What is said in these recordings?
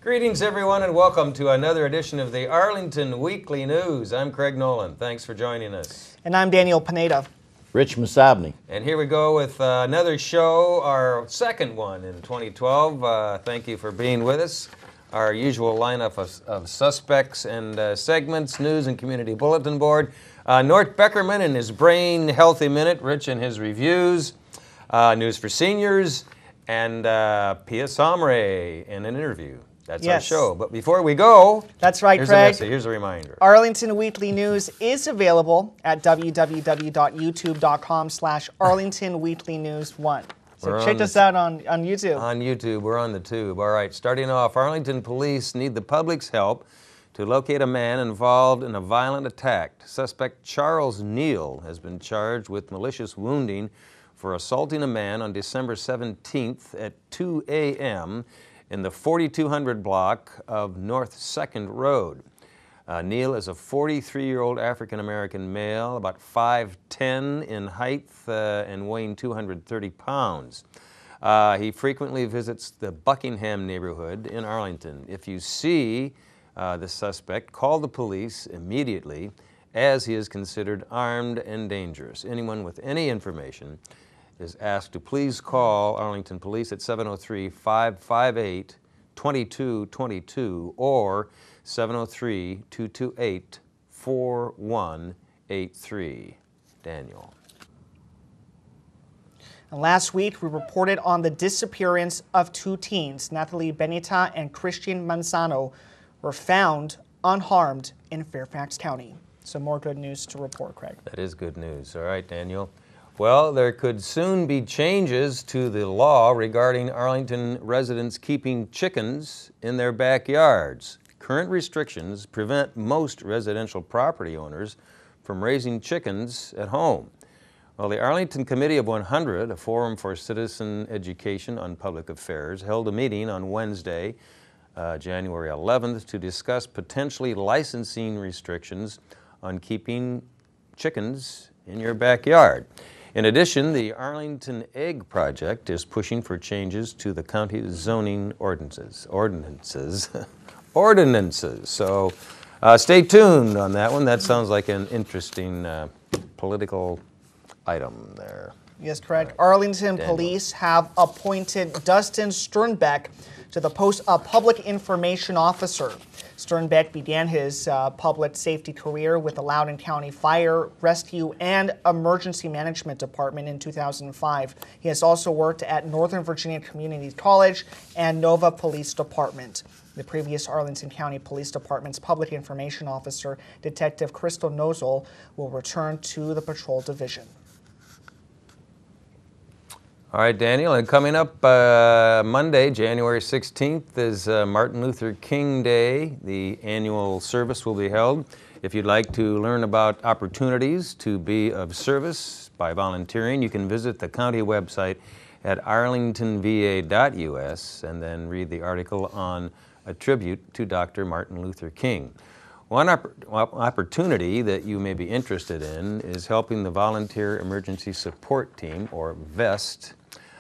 Greetings, everyone, and welcome to another edition of the Arlington Weekly News. I'm Craig Nolan. Thanks for joining us. And I'm Daniel Pineda. Rich Masabny. And here we go with another show, our second one in 2012. Thank you for being with us. Our usual lineup of suspects and segments, news and community bulletin board. Nort Beckerman in his Brain Healthy Minute, Rich in his reviews, news for seniors, and Pia Samre in an interview. That's our show. But before we go, that's right, here's Craig. A message. Here's a reminder. Arlington Weekly News is available at www.youtube.com/Arlington Weekly News 1. So check us out on YouTube. On YouTube. We're on the tube. All right. Starting off, Arlington police need the public's help to locate a man involved in a violent attack. Suspect Charles Neal has been charged with malicious wounding for assaulting a man on December 17th at 2 a.m. in the 4200 block of North 2nd Road. Neal is a 43-year-old African-American male, about 5'10" in height and weighing 230 pounds. He frequently visits the Buckingham neighborhood in Arlington. If you see the suspect, call the police immediately, as he is considered armed and dangerous. Anyone with any information is asked to please call Arlington Police at 703-558-2222 or 703-228-4183. Daniel. And last week, we reported on the disappearance of two teens. Nathalie Benita and Christian Manzano were found unharmed in Fairfax County. Some more good news to report, Craig. That is good news. All right, Daniel. Well, there could soon be changes to the law regarding Arlington residents keeping chickens in their backyards. Current restrictions prevent most residential property owners from raising chickens at home. Well, the Arlington Committee of 100, a forum for citizen education on public affairs, held a meeting on Wednesday, January 11th, to discuss potentially licensing restrictions on keeping chickens in your backyard. In addition, the Arlington Egg Project is pushing for changes to the county's zoning ordinances. So stay tuned on that one. That sounds like an interesting political item there. Yes, correct. Arlington Police have appointed Dustin Sternbeck to the post of Public Information Officer. Sternbeck began his public safety career with the Loudoun County Fire, Rescue, and Emergency Management Department in 2005. He has also worked at Northern Virginia Community College and Nova Police Department. The previous Arlington County Police Department's Public Information Officer, Detective Crystal Nozel, will return to the Patrol Division. All right, Daniel, and coming up Monday, January 16th, is Martin Luther King Day. The annual service will be held. If you'd like to learn about opportunities to be of service by volunteering, you can visit the county website at arlingtonva.us and then read the article on a tribute to Dr. Martin Luther King. One opportunity that you may be interested in is helping the Volunteer Emergency Support Team, or VEST.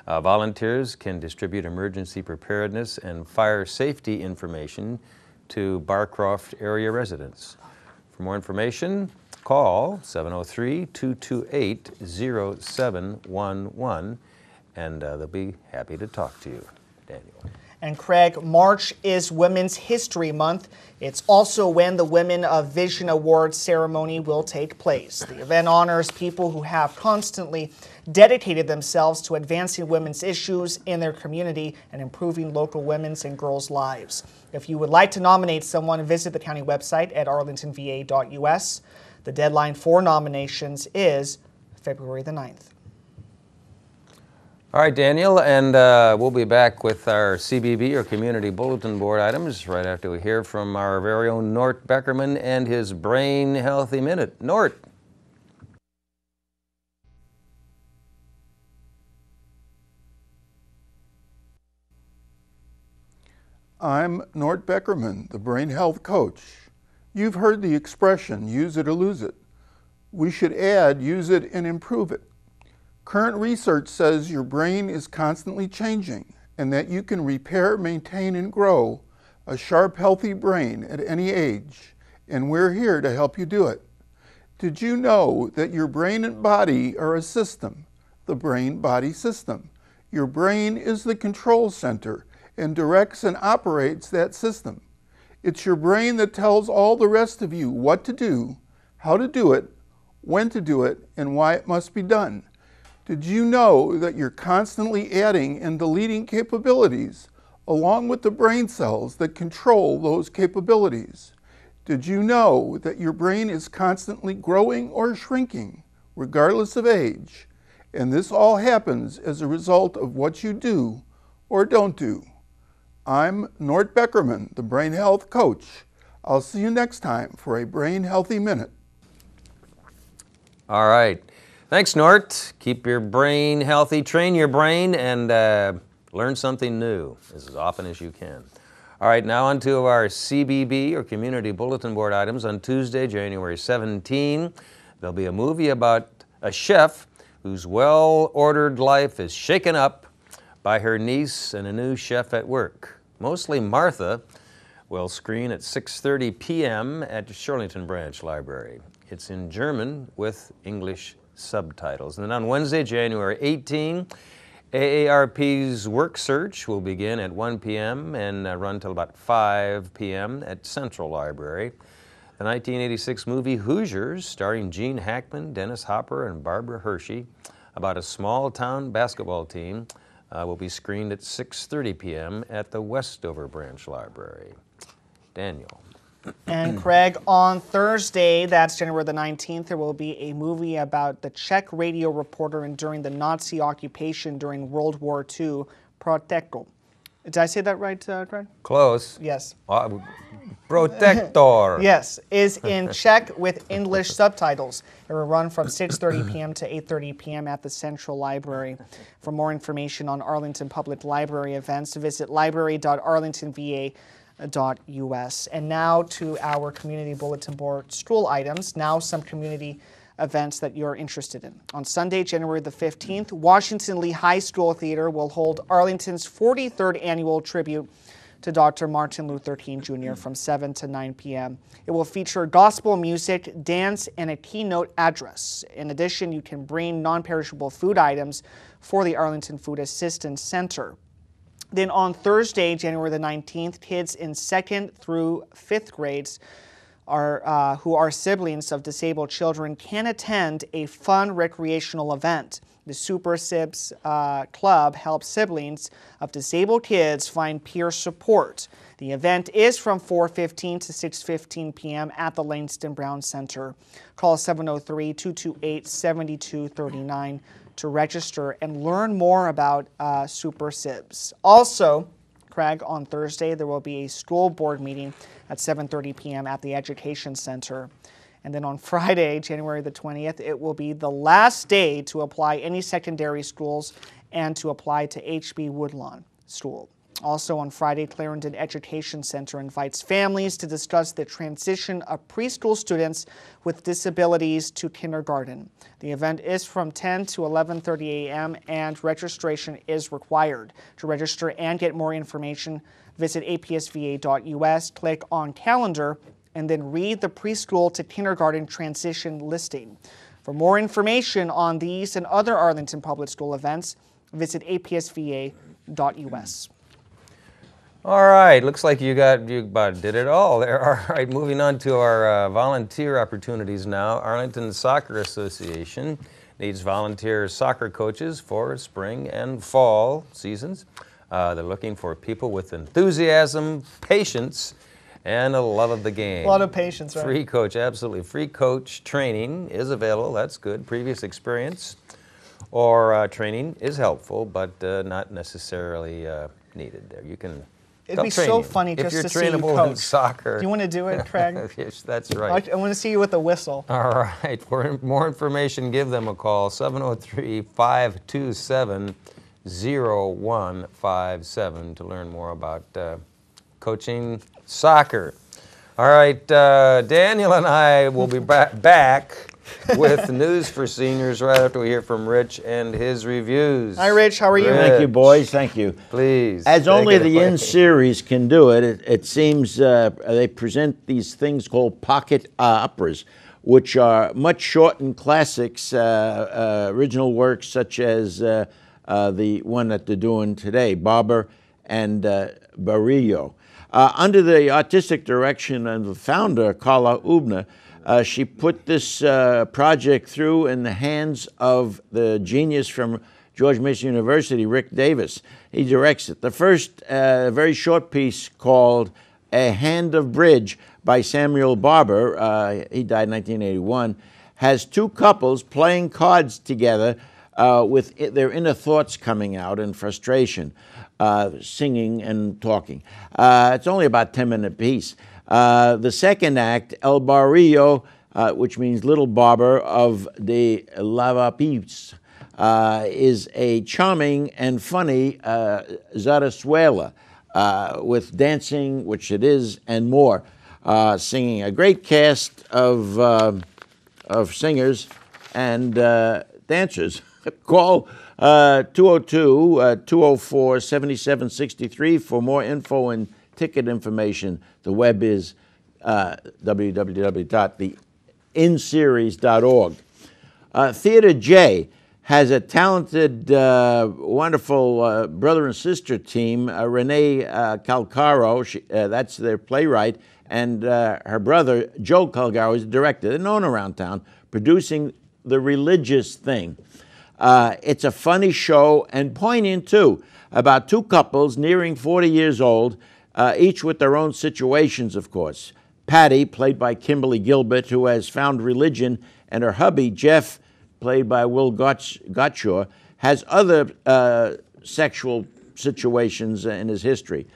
Volunteers can distribute emergency preparedness and fire safety information to Barcroft area residents. For more information, call 703-228-0711, and they'll be happy to talk to you. Daniel. And Craig, March is Women's History Month. It's also when the Women of Vision Awards ceremony will take place. The event honors people who have constantly dedicated themselves to advancing women's issues in their community and improving local women's and girls' lives. If you would like to nominate someone, visit the county website at arlingtonva.us. The deadline for nominations is February the 9th. All right, Daniel, and we'll be back with our CBB, or Community Bulletin Board items, right after we hear from our very own Nort Beckerman and his Brain Healthy Minute. Nort. I'm Nort Beckerman, the Brain Health Coach. You've heard the expression, use it or lose it. We should add, use it and improve it. Current research says your brain is constantly changing and that you can repair, maintain, and grow a sharp, healthy brain at any age, and we're here to help you do it. Did you know that your brain and body are a system, the brain-body system? Your brain is the control center and directs and operates that system. It's your brain that tells all the rest of you what to do, how to do it, when to do it, and why it must be done. Did you know that you're constantly adding and deleting capabilities along with the brain cells that control those capabilities? Did you know that your brain is constantly growing or shrinking, regardless of age? And this all happens as a result of what you do or don't do. I'm Nort Beckerman, the Brain Health Coach. I'll see you next time for a Brain Healthy Minute. All right. Thanks, Nort. Keep your brain healthy, train your brain, and learn something new as often as you can. All right, now on to our CBB, or Community Bulletin Board items. On Tuesday, January 17, there'll be a movie about a chef whose well-ordered life is shaken up by her niece and a new chef at work. Mostly Martha will screen at 6:30 p.m. at the Shirlington Branch Library. It's in German with English subtitles. And then on Wednesday, January 18, AARP's Work Search will begin at 1 p.m. and run till about 5 p.m. at Central Library. The 1986 movie Hoosiers, starring Gene Hackman, Dennis Hopper, and Barbara Hershey, about a small-town basketball team, will be screened at 6:30 p.m. at the Westover Branch Library. Daniel. And Craig, on Thursday, that's January the 19th, there will be a movie about the Czech radio reporter enduring the Nazi occupation during World War II, Protector. Did I say that right, Craig? Close. Yes. Protector. Yes, is in Czech with English subtitles. It will run from 6:30 p.m. to 8:30 p.m. at the Central Library. For more information on Arlington Public Library events, visit library.arlingtonva.us. And now to our Community Bulletin Board school items. Now some community events that you're interested in. On Sunday, January the 15th, Washington Lee High School Theater will hold Arlington's 43rd annual tribute to Dr. Martin Luther King Jr. from 7 to 9 p.m. It will feature gospel music, dance, and a keynote address. In addition, you can bring non-perishable food items for the Arlington Food Assistance Center. Then on Thursday, January the 19th, kids in 2nd through 5th grades who are siblings of disabled children can attend a fun recreational event. The Super Sibs Club helps siblings of disabled kids find peer support. The event is from 4:15 to 6:15 p.m. at the Langston Brown Center. Call 703-228-7239 to register and learn more about Super Sibs. Also, Craig, on Thursday, there will be a school board meeting at 7:30 p.m. at the Education Center. And then on Friday, January the 20th, it will be the last day to apply any secondary schools and to apply to HB Woodlawn School. Also on Friday, Clarendon Education Center invites families to discuss the transition of preschool students with disabilities to kindergarten. The event is from 10 to 11:30 a.m. and registration is required. To register and get more information, visit apsva.us, click on calendar, and then read the preschool to kindergarten transition listing. For more information on these and other Arlington Public School events, visit apsva.us. All right, looks like you about did it all there. All right, moving on to our volunteer opportunities now. Arlington Soccer Association needs volunteer soccer coaches for spring and fall seasons. They're looking for people with enthusiasm, patience, and a love of the game. A lot of patience, right? Free coach, absolutely. Free coach training is available. That's good. Previous experience or training is helpful, but not necessarily needed there. You can. It'd be so funny just to see you coach. In soccer. Do you want to do it, Craig? Yes, that's right. I want to see you with a whistle. All right. For more information, give them a call, 703-527-0157 to learn more about coaching soccer. All right, Daniel and I will be back with news for seniors right after we hear from Rich and his reviews. Hi, Rich. How are you? Thank you, boys. Thank you. Please. As only the away. in-series can do it, it seems they present these things called pocket operas, which are much shortened classics, original works such as the one that they're doing today, Barber and Barillo. Under the artistic direction of the founder, Carla Ubner, she put this project through in the hands of the genius from George Mason University, Rick Davis. He directs it. The first very short piece called A Hand of Bridge by Samuel Barber, he died in 1981, has two couples playing cards together with their inner thoughts coming out in frustration, singing and talking. It's only about 10-minute piece. The second act, El Barrio, which means Little Barber of the Lavapiés, is a charming and funny zarzuela with dancing, which it is, and more, singing. A great cast of singers and dancers. Call 202-204-7763 for more info and ticket information. The web is www.theinseries.org. Theater J has a talented, wonderful brother and sister team. Renee Calcaro, that's their playwright, and her brother, Joe Calcaro, is the director. They're known around town, producing The Religious Thing. It's a funny show and poignant, too, about two couples nearing 40 years old, each with their own situations, of course. Patty, played by Kimberly Gilbert, who has found religion, and her hubby, Jeff, played by Will Gottshaw, has other sexual situations in his history.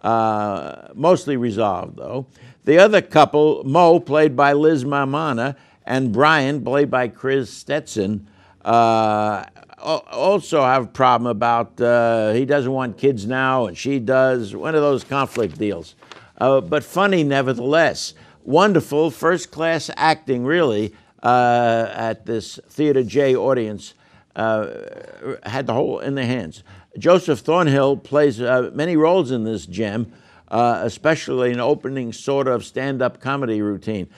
Mostly resolved, though. The other couple, Mo, played by Liz Mamana, and Brian, played by Chris Stetson, also have a problem about he doesn't want kids now and she does, one of those conflict deals. But funny nevertheless. Wonderful, first-class acting, really, at this Theater J audience. Had the whole in their hands. Joseph Thornhill plays many roles in this gem, especially an opening sort of stand-up comedy routine.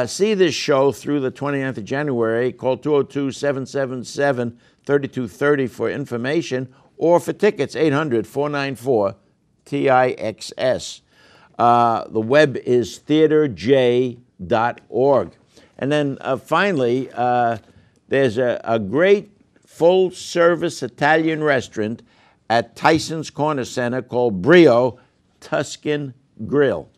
See this show through the 29th of January. Call 202-777-3230 for information, or for tickets, 800-494-TIXS. The web is theaterj.org. And then finally, there's a great full-service Italian restaurant at Tyson's Corner Center called Brio Tuscan Grill.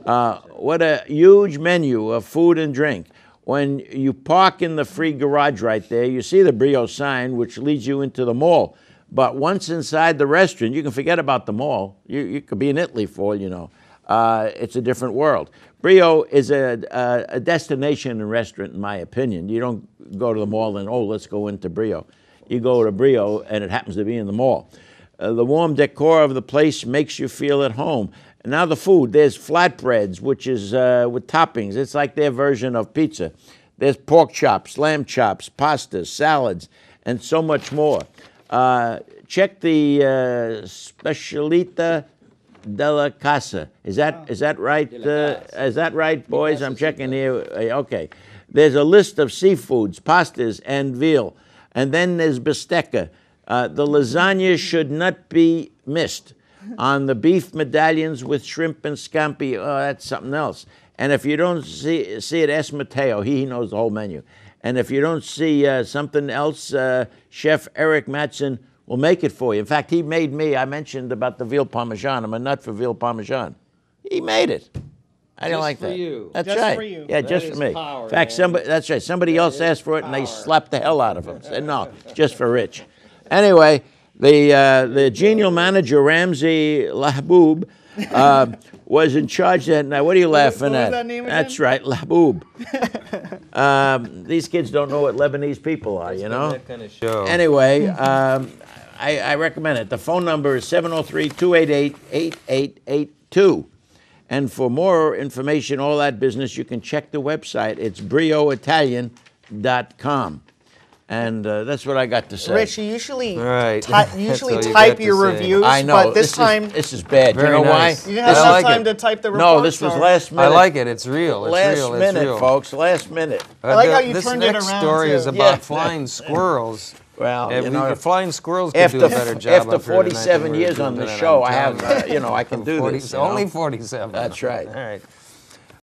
What a huge menu of food and drink. When you park in the free garage right there, you see the Brio sign, which leads you into the mall. But once inside the restaurant, you can forget about the mall. You could be in Italy for all you know. It's a different world. Brio is a destination restaurant, in my opinion. You don't go to the mall and, oh, let's go into Brio. You go to Brio, and it happens to be in the mall. The warm decor of the place makes you feel at home. And now the food, there's flatbreads, which is with toppings. It's like their version of pizza. There's pork chops, lamb chops, pastas, salads, and so much more. Check the Specialita della Casa. Is that right? Is that right, boys? I'm checking here. Okay. There's a list of seafoods, pastas, and veal. And then there's bistecca. The lasagna should not be missed. On the beef medallions with shrimp and scampi, oh, that's something else. And if you don't see it, ask Matteo. He knows the whole menu. And if you don't see something else, Chef Eric Mattson will make it for you. In fact, he made me, I mentioned about the veal parmesan. I'm a nut for veal parmesan. He made it. I don't like that. Just for you. That's Just right. for you. Yeah, That just is for me. power, In fact, man. that's right. Somebody else asked for it, and they slapped the hell out of him. Said, no, just for Rich. Anyway, the genial manager, Ramsey Lahboub, was in charge of that night. What are you laughing what was at? that name again? That's right, Lahboub. These kids don't know what Lebanese people are, you know? That kind of show. Anyway, I recommend it. The phone number is 703-288-8882. And for more information, all that business, you can check the website. It's brioitalian.com. lastminute.com. And that's what I got to say. Rich, you usually All right. type That's all you type got to your say. reviews, I know. but this time this is bad. Very you know nice. why? you didn't have I enough like time it. to type the report. No, this was last minute. I like it. It's real. It's last real. minute, it's real. folks. Last minute. I like how you this turned it next around, story too. is about Yeah. flying squirrels. Well, And you know, flying squirrels could do a better job. after up here tonight than 47 we're years doing on the tonight, show, I'm I telling have, I can do 40, this. you know? Only 47. That's right. All right.